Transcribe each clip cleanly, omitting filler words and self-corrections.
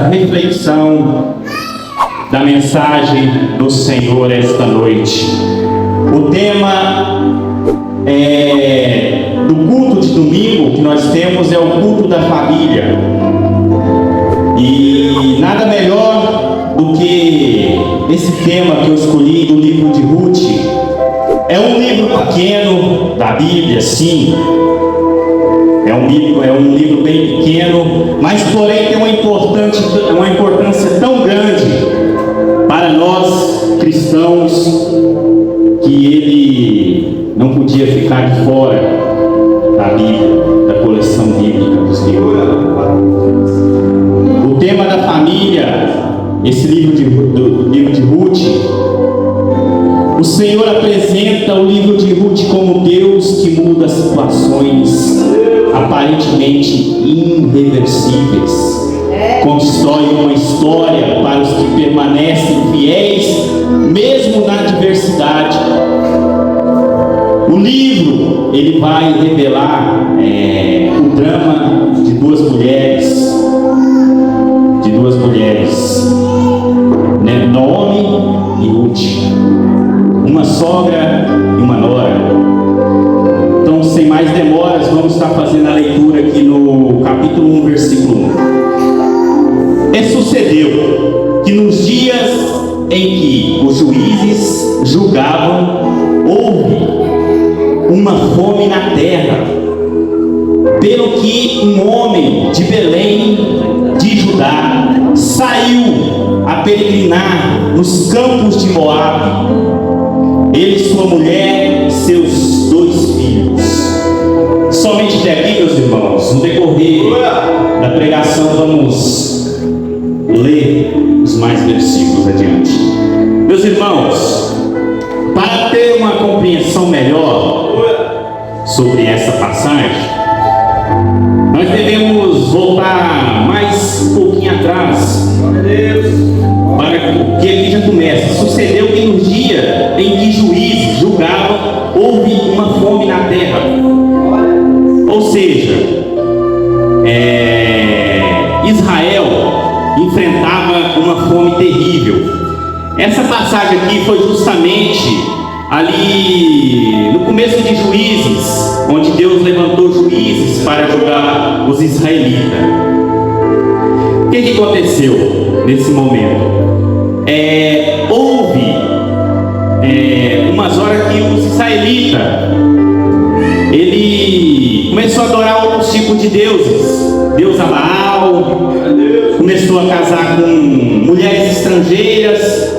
reflexão da mensagem do Senhor esta noite. O tema do culto de domingo que nós temos é o culto da família. E nada melhor do que esse tema que eu escolhi do livro de Ruth. É um livro pequeno da Bíblia, sim. É um livro bem pequeno, mas porém tem uma importância tão grande para nós cristãos que ele não podia ficar de fora da Bíblia, da coleção bíblica dos livros. O tema da família, esse do livro de Ruth, o Senhor apresenta o livro de Ruth como Deus que muda situações aparentemente irreversíveis. Constrói uma história para os que permanecem fiéis, mesmo na adversidade. O livro, ele vai revelar o drama de duas mulheres, né? Naomi e Ruth, uma sogra e uma nora. Então, sem mais demoras, vamos estar fazendo a leitura aqui no capítulo 1, versículo 1. E sucedeu que nos dias em que os juízes julgavam, houve uma fome na terra, pelo que um homem de Belém de Judá saiu a peregrinar nos campos de Moabe, ele, sua mulher e seus 2 filhos. Somente até aqui, meus irmãos. No decorrer da pregação vamos ler os mais versículos adiante. Meus irmãos, para ter uma compreensão melhor sobre essa passagem, nós devemos voltar mais um pouquinho atrás, para que ele já comece. Sucedeu que no dia em que juízes julgavam, houve uma fome na terra. Ou seja, Israel enfrentava uma fome terrível. Essa passagem aqui foi justamente ali no começo de Juízes, onde Deus levantou juízes para julgar os israelitas. O que aconteceu nesse momento? Houve umas horas que os israelitas ele começou a adorar outros tipos de deuses. Deus Baal, começou a casar com mulheres estrangeiras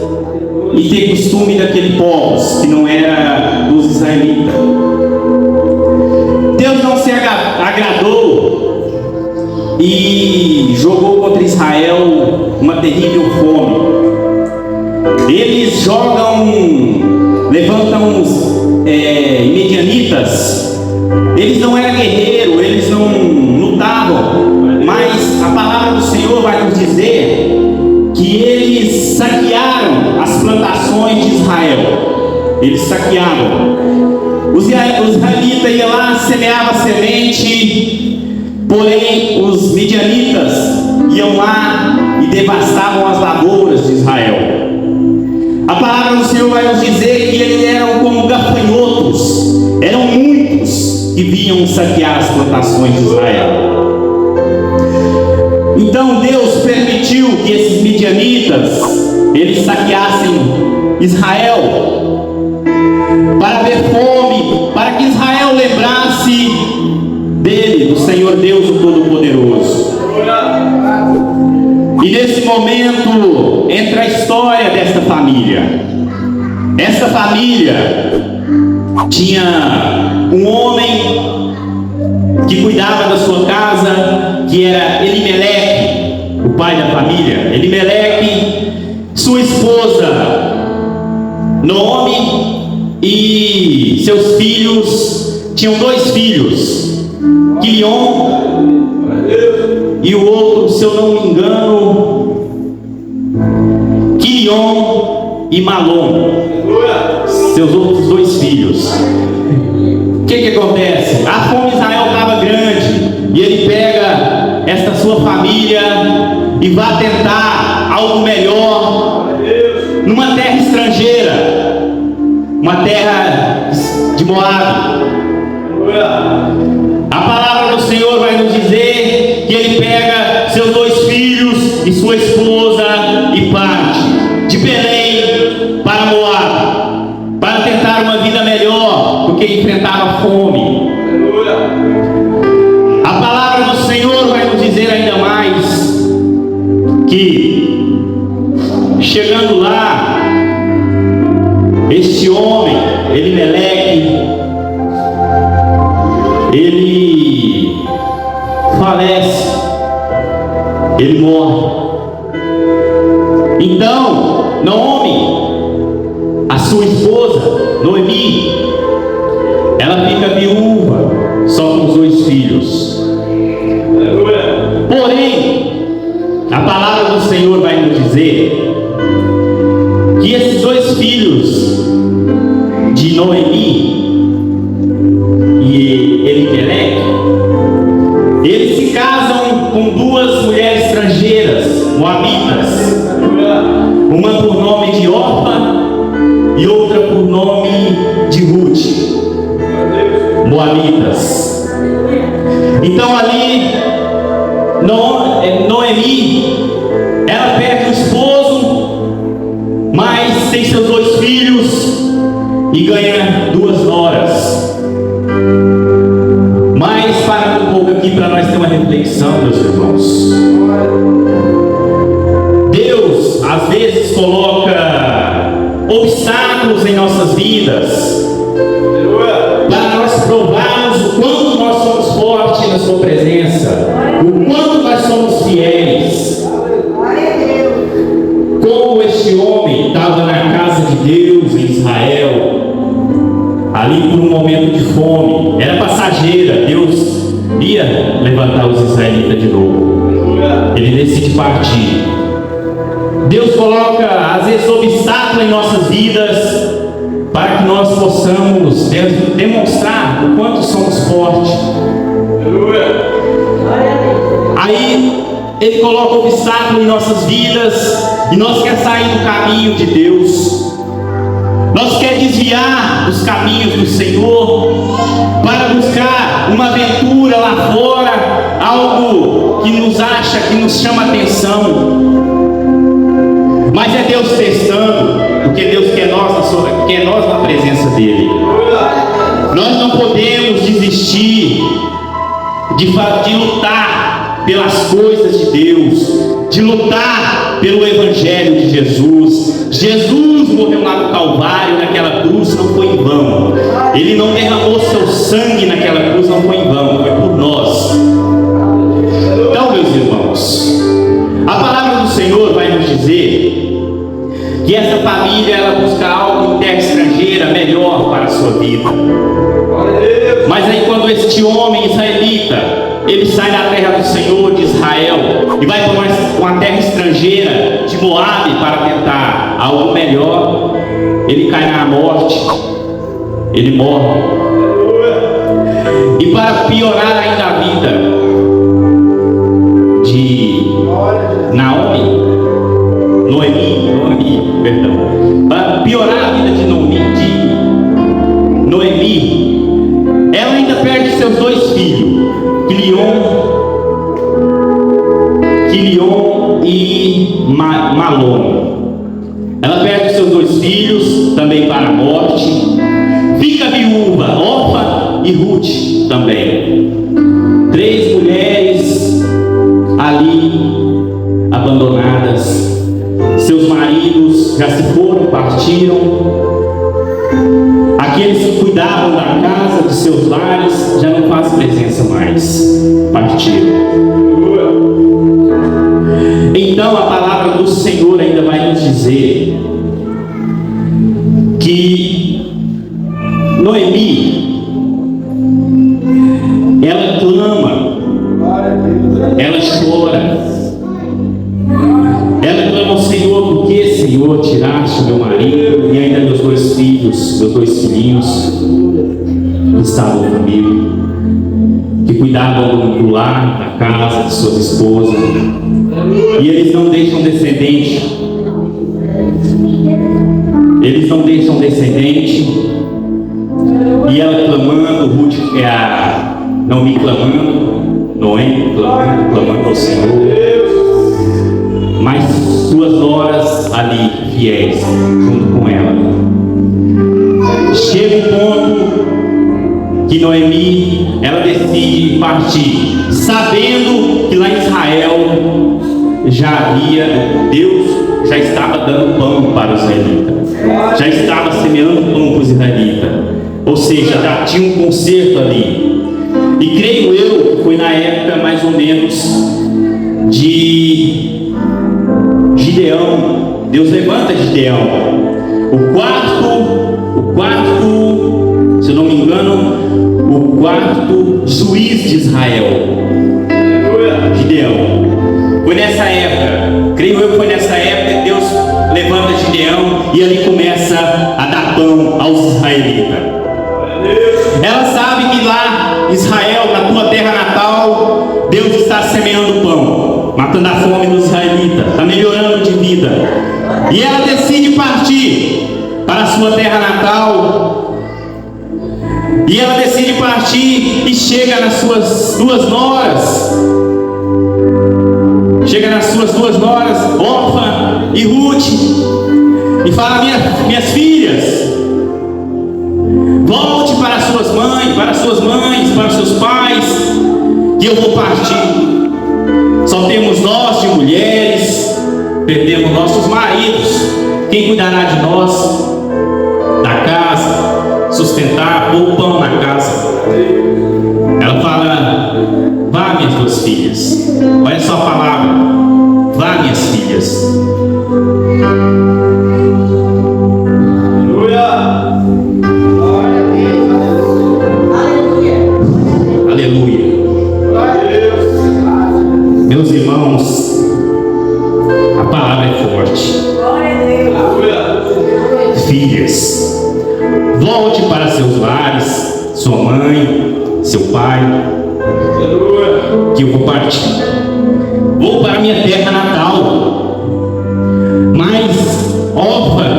e ter costume daquele povo que não era dos israelitas. Deus não se agradou e jogou contra Israel uma terrível fome. Eles levantam os midianitas. Eles não eram guerreiros, eles não lutavam, mas a palavra do Senhor vai nos dizer que eles saquearam as plantações de Israel. Eles saqueavam. Os israelitas iam lá, semeavam semente, porém os midianitas iam lá e devastavam as lavouras de Israel. A palavra do Senhor vai nos dizer que eles eram como gafanhotos, eram muitos que vinham saquear as plantações de Israel. Então Deus permitiu que esses midianitas eles saqueassem Israel para ver fome, para que Israel lembrasse dele, do Senhor Deus o Todo-Poderoso. E nesse momento entra a história desta família. Esta família tinha um homem que cuidava da sua casa, que era Elimeleque, o pai da família. Elimeleque, sua esposa Naomi e seus filhos. Tinham 2 filhos, Quilion e o outro, se eu não me engano, Quilion e Malom, seus outros 2 filhos. O que acontece? A fome em Israel estava grande, e ele pega esta sua família e vá tentar algo melhor numa terra estrangeira, uma terra de Moabe. A palavra do Senhor vai nos dizer que ele pega seus 2 filhos e sua esposa e parte de Belém para Moabe, para tentar uma vida melhor, porque enfrentava fome. A palavra do Senhor vai nos dizer ainda mais que, chegando lá, este homem, Elimeleque, ele falece, ele morre. Então, Naomi, a sua esposa, Noemi, ela fica viúva, só com os 2 filhos. Porém, a palavra do Senhor vai nos dizer que esses 2 filhos de Noemi e Elimeleque, eles se casam com 2 mulheres estrangeiras, moabitas, uma por nome de Orfa e outra por nome de Ruth, moabitas. Então ali Noemi, ela perde o esposo, mas tem seus 2 filhos e ganha 2 noras. Mas parando um pouco aqui para nós ter uma reflexão, meus irmãos. Deus às vezes coloca obstáculos em nossas vidas para nós provarmos o quanto nós somos fortes na sua presença, o quanto nós somos fiéis. Como este homem estava na casa de Deus em Israel, ali por um momento de fome, era passageira. Deus ia levantar os israelitas de novo. Ele decide partir. Deus coloca às vezes obstáculos em nossas vidas para que nós possamos demonstrar o quanto somos fortes. Aí Ele coloca obstáculos em nossas vidas e nós quer sair do caminho de Deus. Nós quer desviar dos caminhos do Senhor para buscar uma aventura lá fora, algo que nos chama atenção. Mas é Deus testando, porque Deus quer nós na presença dEle. Nós não podemos desistir de lutar pelas coisas de Deus, de lutar pelo Evangelho de Jesus. Jesus morreu lá no Calvário, naquela cruz, não foi em vão. Ele não derramou seu sangue naquela cruz, não foi em vão, foi por nós. Então, meus irmãos, a palavra do Senhor vai nos dizer que essa família, ela busca algo em terra estrangeira melhor para a sua vida. Mas aí quando este homem israelita, ele sai da terra do Senhor, de Israel, e vai para uma terra estrangeira, de Moabe, para tentar algo melhor, ele cai na morte, ele morre. E para piorar ainda a vida de Noemi, perdão, para piorar a vida de Noemi, ela ainda perde seus 2 filhos, Quilion e Malom. Ela perde seus 2 filhos também para a morte, fica viúva, Orfa e Ruth também. 3 mulheres ali abandonadas, seus maridos já se foram, partiram. Aqueles que cuidavam da casa, de seus lares, já não fazem presença mais, partiram. Então a palavra do Senhor ainda vai nos dizer que Noemi, ela clama, ela chora, ela clama ao Senhor: porque, Senhor, tiraste o meu marido e ainda meus 2 filhos, meus 2 filhinhos que estavam comigo, que cuidavam do lar, da casa de suas esposas. E eles não deixam descendente. Eles não deixam descendente. E ela clamando, Ruth é a Naomi clamando, Noemi clamando ao Senhor. Mas suas noras ali, fiéis, junto com ela. Chega um ponto que Noemi, ela decide partir, sabendo que lá em Israel Deus já estava dando pão para os israelitas, já estava semeando pão para os israelitas, ou seja, já tinha um conserto ali. E creio eu que foi na época mais ou menos de Gideão. Deus levanta Gideão, o quarto, se eu não me engano, o quarto juiz de Israel. Gideão. Foi nessa época, creio eu que foi nessa época que Deus levanta Gideão e ele começa a dar pão aos israelitas. Ela sabe que lá, Israel, na tua terra natal, Deus está semeando pão, matando a fome dos israelitas, está melhorando de vida. E ela decide partir para a sua terra natal. E ela decide partir e chega nas suas duas noras. Orfa e Ruth, e fala: minhas filhas, volte para suas mães, para os seus pais, que eu vou partir. Só temos nós de mulheres, perdemos nossos maridos. Quem cuidará de nós, da casa, sustentar, pôr pão na casa? Ela fala: vá, minhas duas filhas. Olha só a palavra: vá, minhas filhas. Aleluia. Meus irmãos, a palavra é forte. Filhas, volte para seus lares, sua mãe, seu pai, que eu vou partir. Vou para minha terra natal. Mas Orfa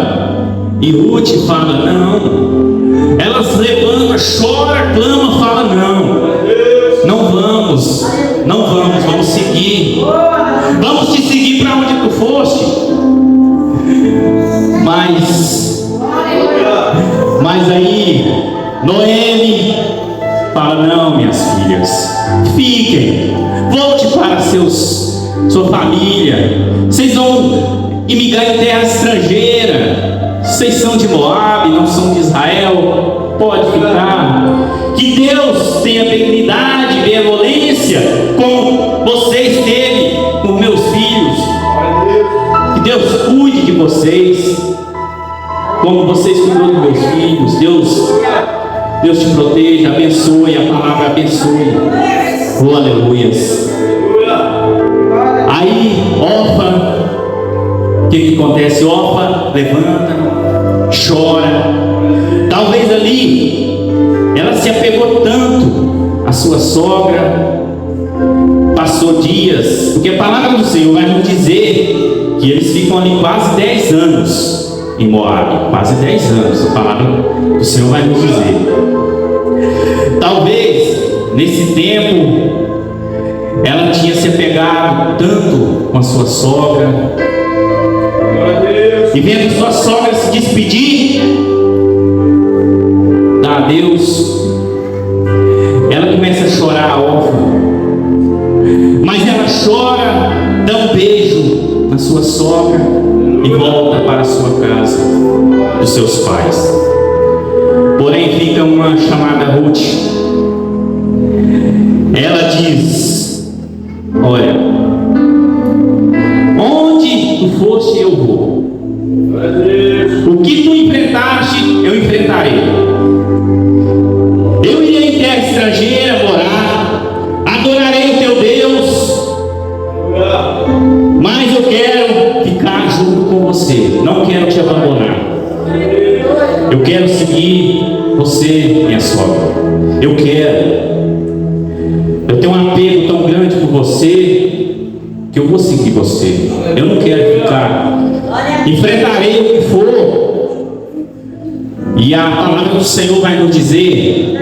e Ruth falam: não. Elas levantam, choram, clamam, falam: não vamos seguir. Vamos te seguir para onde tu foste. Mas aí Noemi fala: não, minhas filhas, fiquem, volte para sua família. Vocês vão imigrar em terra estrangeira. Vocês são de Moabe, não são de Israel. Pode ficar. Que Deus tenha benignidade e benevolência como vocês teve com meus filhos. Que Deus cuide de vocês como vocês cuidam dos meus filhos. Deus te proteja, abençoe, a palavra abençoe. Oh, aleluias. Aí Orfa, o que acontece? Orfa levanta, chora. Talvez ali ela se apegou tanto à sua sogra, passou dias, porque a palavra do Senhor vai nos dizer que eles ficam ali quase 10 anos em Moabe, quase 10 anos. A palavra do Senhor vai nos dizer. Talvez nesse tempo ela tinha se apegado tanto com a sua sogra, e vendo sua sogra se despedir, dar adeus, ela começa a chorar, órfã. Mas ela chora, dá um beijo na sua sogra e volta para a sua casa, dos seus pais. Porém fica uma chamada Ruth. Ela diz: olha, onde tu foste eu vou. O que tu enfrentaste, eu enfrentarei. Eu irei em terra estrangeira morar, adorarei o teu Deus, mas eu quero ficar junto com você, não quero te abandonar. Eu quero seguir você, minha sogra. Eu tenho um apego tão grande por você que eu vou seguir que você. Eu não quero ficar. Enfrentarei o que for. E a palavra do Senhor vai nos dizer.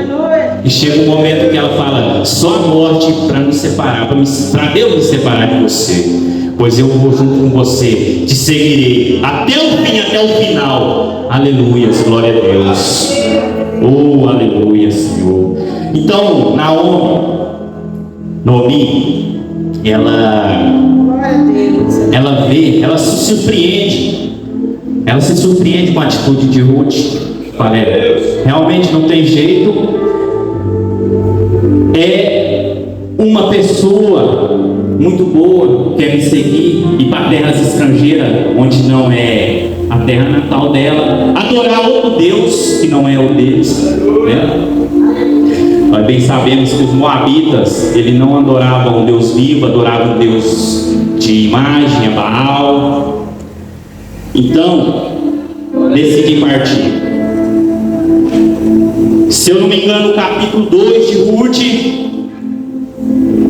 E chega um momento que ela fala: só a morte para nos separar, para Deus me separar de você. Pois eu vou junto com você, te seguirei até o fim, até o final. Aleluias, glória a Deus. Oh, aleluia, Senhor. Então, Noemi, ela vê, ela se surpreende. Ela se surpreende com a atitude de Ruth. Fala: realmente não tem jeito. É uma pessoa muito boa, quer me seguir, ir para terras estrangeiras, onde não é a terra natal dela, adorar outro Deus que não é o deles, né? Nós bem sabemos que os moabitas, eles não adoravam um Deus vivo, adoravam um Deus de imagem, a Baal. Então, decidi partir. Se eu não me engano, no capítulo 2 de Ruth,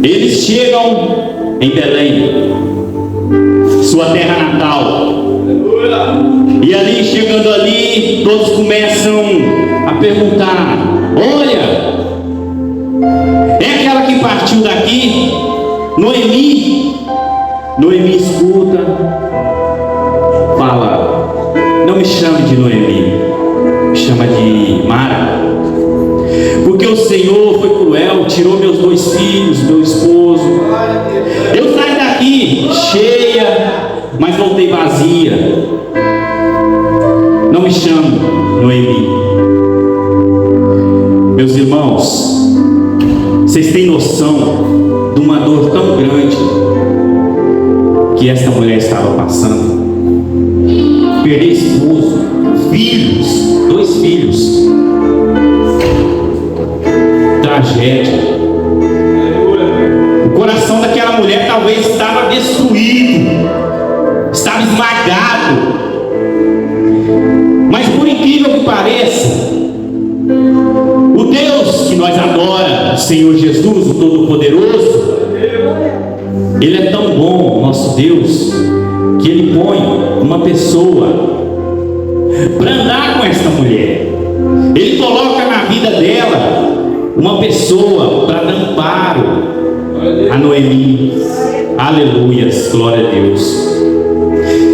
eles chegam em Belém, sua terra natal. E ali, chegando ali, todos começam a perguntar: olha, é aquela que partiu daqui? Noemi escuta, fala: não me chame de Noemi, me chama de Mara, porque o Senhor foi cruel, tirou meus 2 filhos, meu esposo. Eu saí daqui cheia, mas voltei vazia. Não me chame Noemi. Meus irmãos, vocês têm noção de uma dor tão grande que esta mulher estava passando? Perder esposo, filhos, 2 filhos. Tragédia. O coração daquela mulher talvez estava destruído, estava esmagado. Mas por incrível que pareça, o Deus que nós adora, o Senhor Jesus, o Todo-Poderoso, Ele é tão bom, nosso Deus, que Ele põe uma pessoa para andar com esta mulher. Ele coloca na vida dela uma pessoa para dar amparo a Noemi. Aleluias, glória a Deus.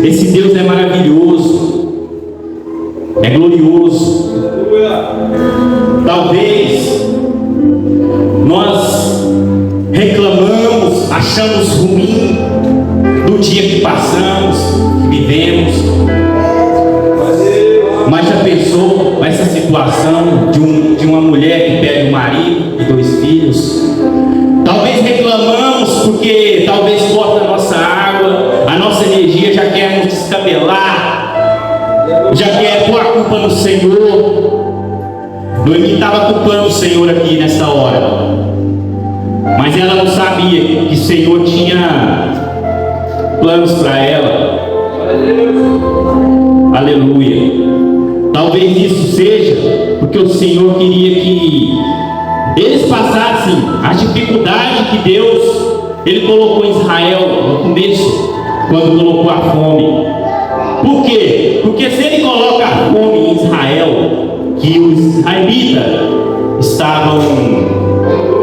Esse Deus é maravilhoso, é glorioso. Talvez nós reclamamos, achamos ruim do dia que passamos, que vivemos. Mas já pensou essa situação de uma mulher que perde um marido e 2 filhos? Talvez reclamamos porque talvez corta a nossa água, a nossa energia, já quer nos descabelar, já quer pôr a culpa no Senhor. Noemi estava culpando o Senhor aqui nessa hora, mas ela não sabia que o Senhor tinha planos para ela. Aleluia. Talvez isso seja porque o Senhor queria que eles passassem as dificuldades que Deus Ele colocou em Israel no começo, quando colocou a fome. Por quê? Porque se Ele coloca a fome em Israel, que os israelitas estavam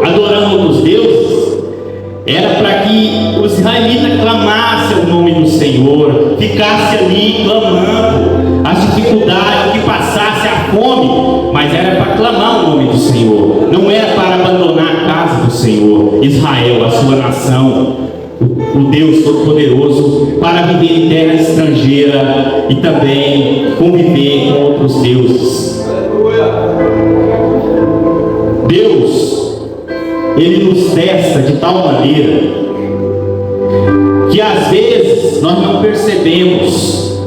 adorando outros deuses, era para que os israelitas clamassem o nome do Senhor, ficasse ali clamando as dificuldades, que passasse a fome, mas era para clamar o nome do Senhor, não era para abandonar a casa do Senhor. Israel, a sua nação, o Deus Todo-Poderoso, para viver em terra estrangeira e também conviver com outros deuses. Deus, Ele nos testa de tal maneira que às vezes nós não percebemos.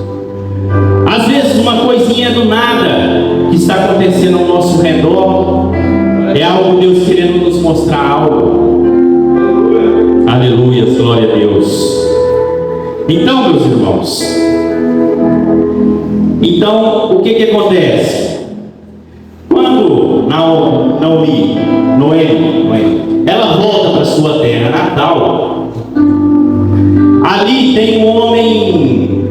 Às vezes uma coisinha do nada que está acontecendo ao nosso redor é algo Deus querendo nos mostrar algo. Aleluia, glória a Deus. Então, meus irmãos, o que acontece? Quando Noemi, ela volta para sua terra natal, ali homem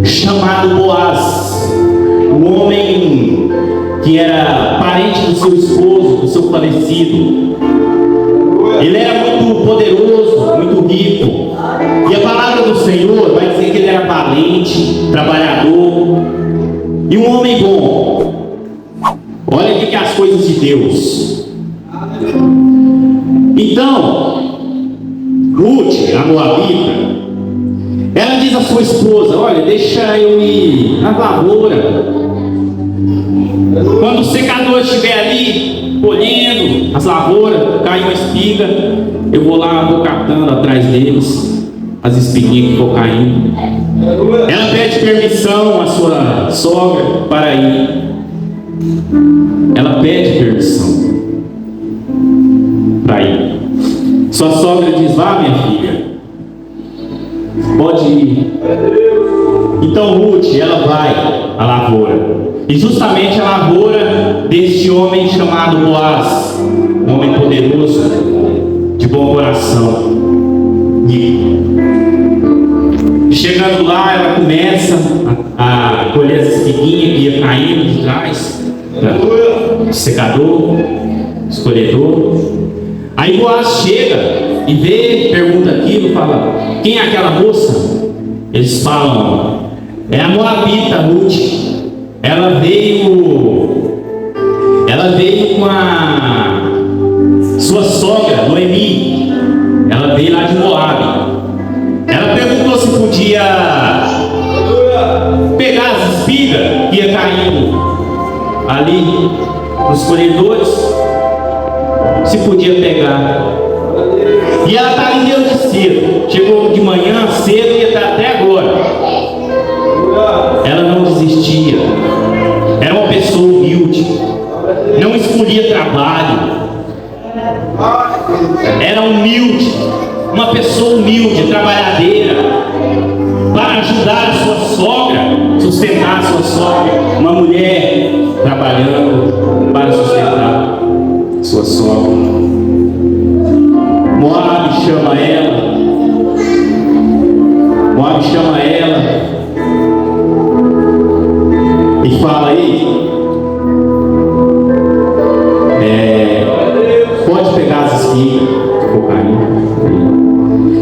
chamado Boaz, um homem que era parente do seu esposo, do seu falecido. Ele era muito poderoso, muito rico. E a palavra do Senhor vai dizer que ele era valente, trabalhador e um homem bom. Olha aqui que é as coisas de Deus. Então, Ruth, a moabita, ela diz à sua esposa: olha, deixa eu ir na lavoura. Quando o secador estiver ali, colhendo as lavouras, cai uma espiga, eu vou lá, vou catando atrás deles, as espiguinhas que vão caindo. Ela pede permissão à sua sogra para ir. Ela pede permissão para ir. Sua sogra diz: vá, minha filha, pode ir. Então Ruth, ela vai à lavoura. E justamente a lavoura deste homem chamado Boaz, um homem poderoso, de bom coração. E chegando lá, ela começa a colher as espiguinhas que ia caindo de trás, secador, escolhedor. Aí Boaz chega e vê, pergunta aquilo, fala: quem é aquela moça? Eles falam: é a moabita Ruth. Ela veio com a sua sogra, Noemi. Ela veio lá de Moabe. Ela perguntou se podia pegar as espigas que ia caindo ali nos corredores, se podia pegar. E ela está ali desde cedo. Chegou de manhã cedo e está até agora. Ela não desistia. Era uma pessoa humilde. Não escolhia trabalho. Era humilde. Uma pessoa humilde, trabalhadeira, para ajudar a sua sogra, sustentar a sua sogra. Uma mulher trabalhando para sustentar a sua sogra. Moabe chama ela. Moabe chama ela e fala: aí, pode pegar as espigas de cocaína.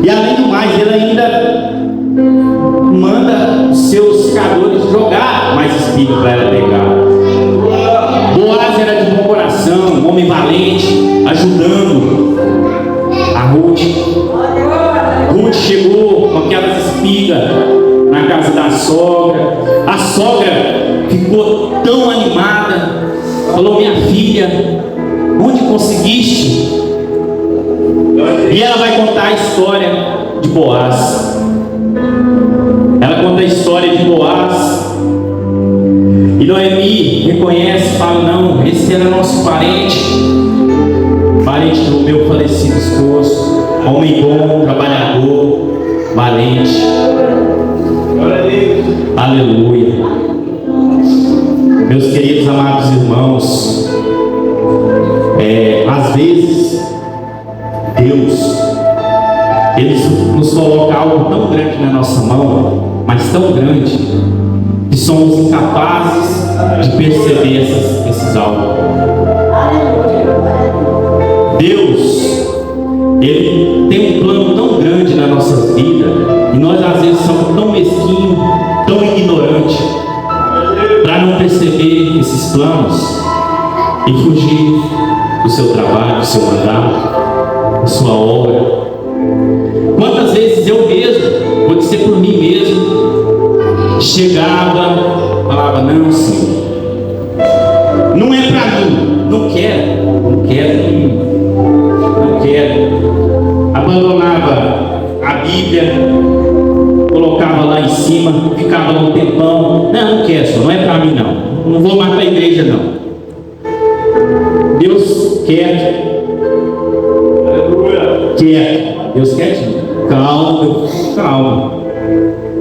E além do mais, ele ainda manda os seus secadores jogar mais espigas para ela pegar. Boaz era de bom coração, um homem valente, ajudando a Ruth. Ruth chegou com aquelas espigas na casa da sogra. A sogra ficou tão animada, falou: minha filha, onde conseguiste? E ela vai contar a história de Boaz. Ela conta a história de Boaz. E Noemi reconhece, fala: não, esse era nosso parente, parente do meu falecido esposo, homem bom, trabalhador, valente. Aleluia. Meus queridos amados irmãos, às vezes Deus, Ele nos coloca algo tão grande na nossa mão, mas tão grande, que somos incapazes de perceber esses algo. Deus, Ele tem um plano tão grande na nossa vida, e nós às vezes somos tão mesquinhos, tão ignorantes, para não perceber esses planos e fugir do seu trabalho, do seu mandato, da sua obra. Quantas vezes eu mesmo, vou dizer por mim mesmo, chegava, falava: não, Senhor, não é para mim, não quero. Abandonava a Bíblia, colocava lá em cima, ficava um tempão: não quero, Senhor, não é para mim não vou mais para a igreja não. Deus quer. Deus quer. Calma.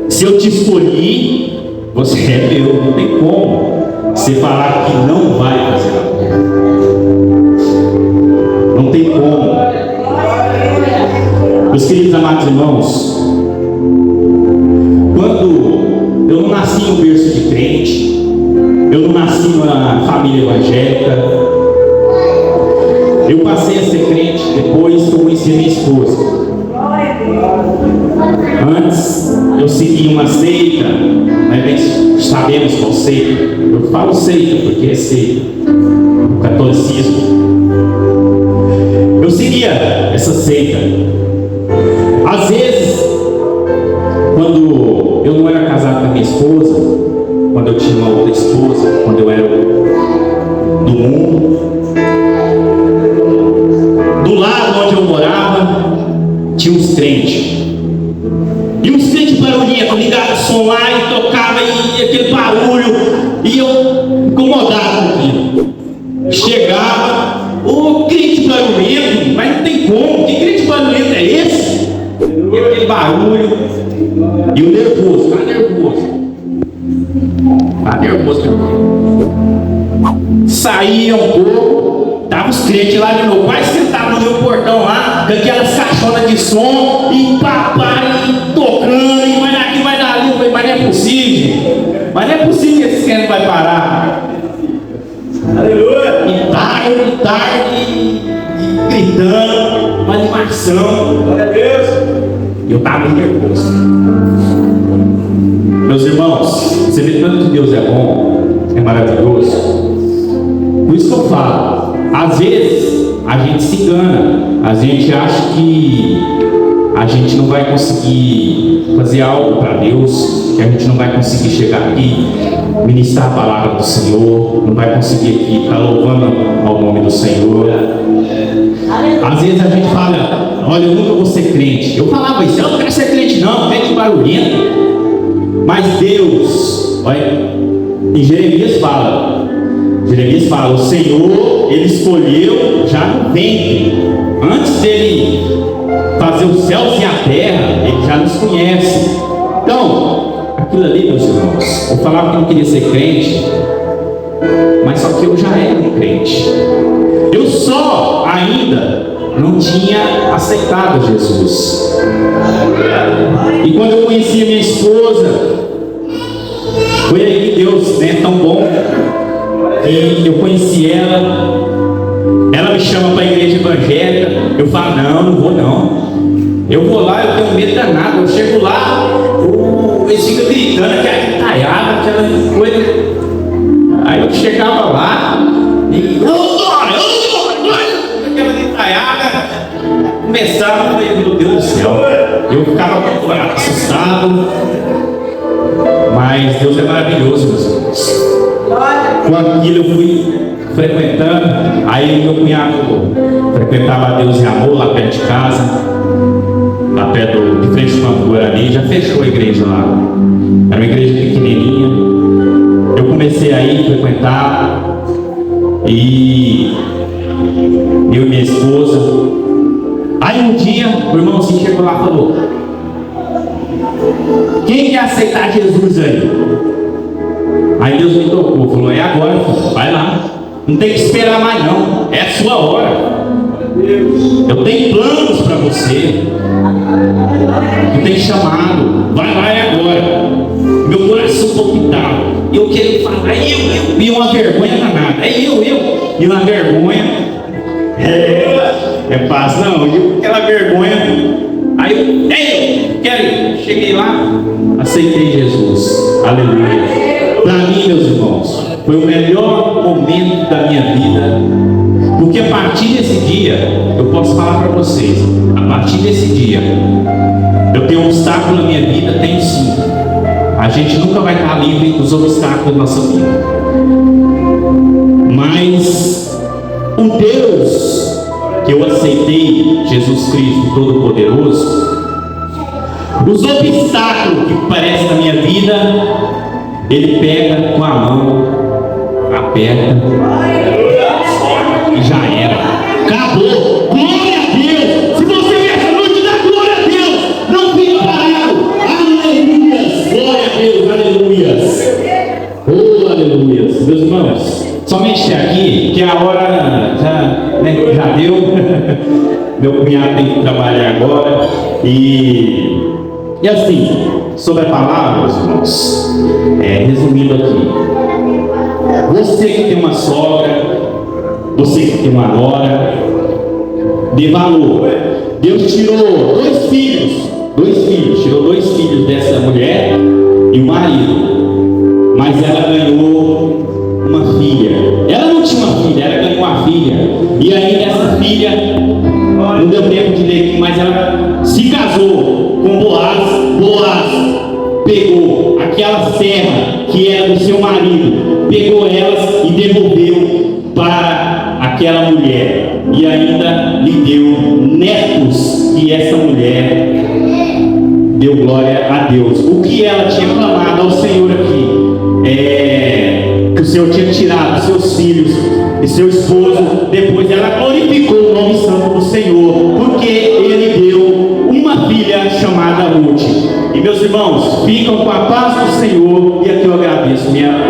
Se eu te escolhi, você é meu. Não tem como você falar que não vai fazer nada. Não tem como. Meus queridos amados irmãos, numa família evangélica. Eu passei a ser crente depois que eu conheci minha esposa. Antes eu segui uma seita, nós sabemos qual seita. Eu falo seita porque é seita, o catolicismo. Eu seguia essa seita. Às vezes, quando eu não era casado com a minha esposa, quando eu tinha uma outra esposa, quando eu era do mundo, do lado onde eu morava, tinha uns crentes. E uns crentes barulhentos, ligavam o som lá e tocava e aquele barulho, e eu incomodado com aquilo. Chegava, ô crente barulhento, mas não tem como, que crente barulhento é esse? E aquele barulho, e o nervoso, tá nervoso também. Saía um pouco, tava os crentes lá de novo, quase sentado no meu portão lá, com aquelas caixonas de som, e papai, e tocando, e vai daqui, vai dali. Eu falei, mas não é possível que esse crente não vai parar. Aleluia! E tarde, e gritando, uma animação. Glória a Deus! E eu estava nervoso. Meus irmãos, você vê tanto que Deus é bom, é maravilhoso. Por isso que eu falo, às vezes a gente se engana, a gente acha que a gente não vai conseguir fazer algo para Deus, que a gente não vai conseguir chegar aqui, ministrar a palavra do Senhor, não vai conseguir aqui estar louvando ao nome do Senhor. Às vezes a gente fala, olha, eu nunca vou ser crente. Eu falava isso, eu não quero ser crente não, crente barulhento. Mas Deus, olha, em Jeremias fala, o Senhor, Ele escolheu já no ventre, antes dele fazer os céus e a terra, Ele já nos conhece. Então, aquilo ali, meus irmãos, eu falava que não queria ser crente, mas só que eu já era um crente. Eu só ainda não tinha aceitado Jesus. E quando eu conheci a minha esposa, foi aí que Deus, né, tão bom, que eu conheci ela. Ela me chama para a igreja evangélica. Eu falo, não vou não. Eu vou lá, eu tenho medo danado. Eu chego lá, eles ficam gritando, aquela gritaiada, aquela coisa. Aí eu chegava lá e aquela gritaiada começava, eu falei, meu Deus do céu. Eu ficava assustado. Mas Deus é maravilhoso, meus irmãos. Com aquilo eu fui frequentando. Aí meu cunhado frequentava a Deus em Amor lá perto de casa, lá perto de frente com a Guarani. Já fechou a igreja lá. Era uma igreja pequenininha. Eu comecei aí a frequentar, e eu e minha esposa. Aí um dia o irmão assim chegou lá e falou: quem quer aceitar Jesus aí? Aí Deus me tocou, falou: é agora, filho, vai lá, não tem que esperar mais não, é a sua hora. Eu tenho planos para você, eu tenho chamado, vai lá, é agora. Meu coração palpitava, e eu queria falar, e uma vergonha danada, e uma vergonha, é fácil não, e aquela vergonha. Aí eu quero ir. Cheguei lá, aceitei Jesus, aleluia. Para mim, meus irmãos, foi o melhor momento da minha vida, porque a partir desse dia, eu posso falar para vocês, a partir desse dia, eu tenho um obstáculo na minha vida, tenho sim. A gente nunca vai estar livre dos obstáculos da nossa vida, mas o Deus que eu aceitei, Jesus Cristo Todo-Poderoso, os obstáculos que aparecem na minha vida, Ele pega com a mão, aperta e já era. Acabou. Glória a Deus. Se você vê essa noite, dá glória a Deus. Não fique parado. Aleluias. Glória a Deus. Aleluias. Oh, aleluias. Meus irmãos, somente aqui, que a hora já deu. Meu cunhado tem que trabalhar agora. E assim, sobre a palavra, meus irmãos, resumindo aqui, Você que tem uma sogra, você que tem uma nora, dê valor. Deus tirou dois filhos, tirou 2 filhos dessa mulher e o marido, mas ela ganhou uma filha. Ela não tinha uma filha, ela ganhou uma filha. E aí essa filha, não deu tempo de ler aqui, mas ela se casou com Boaz. Boaz pegou aquela serra que era do seu marido, pegou elas e devolveu para aquela mulher, e ainda lhe deu netos, e essa mulher deu glória a Deus. O que ela tinha clamado ao Senhor aqui é que o Senhor tinha tirado seus filhos e seu esposo. Depois ela glorificou o nome santo do Senhor, porque ele deu uma filha chamada Ruth. E meus irmãos, ficam com a paz do Senhor, e aqui eu agradeço minha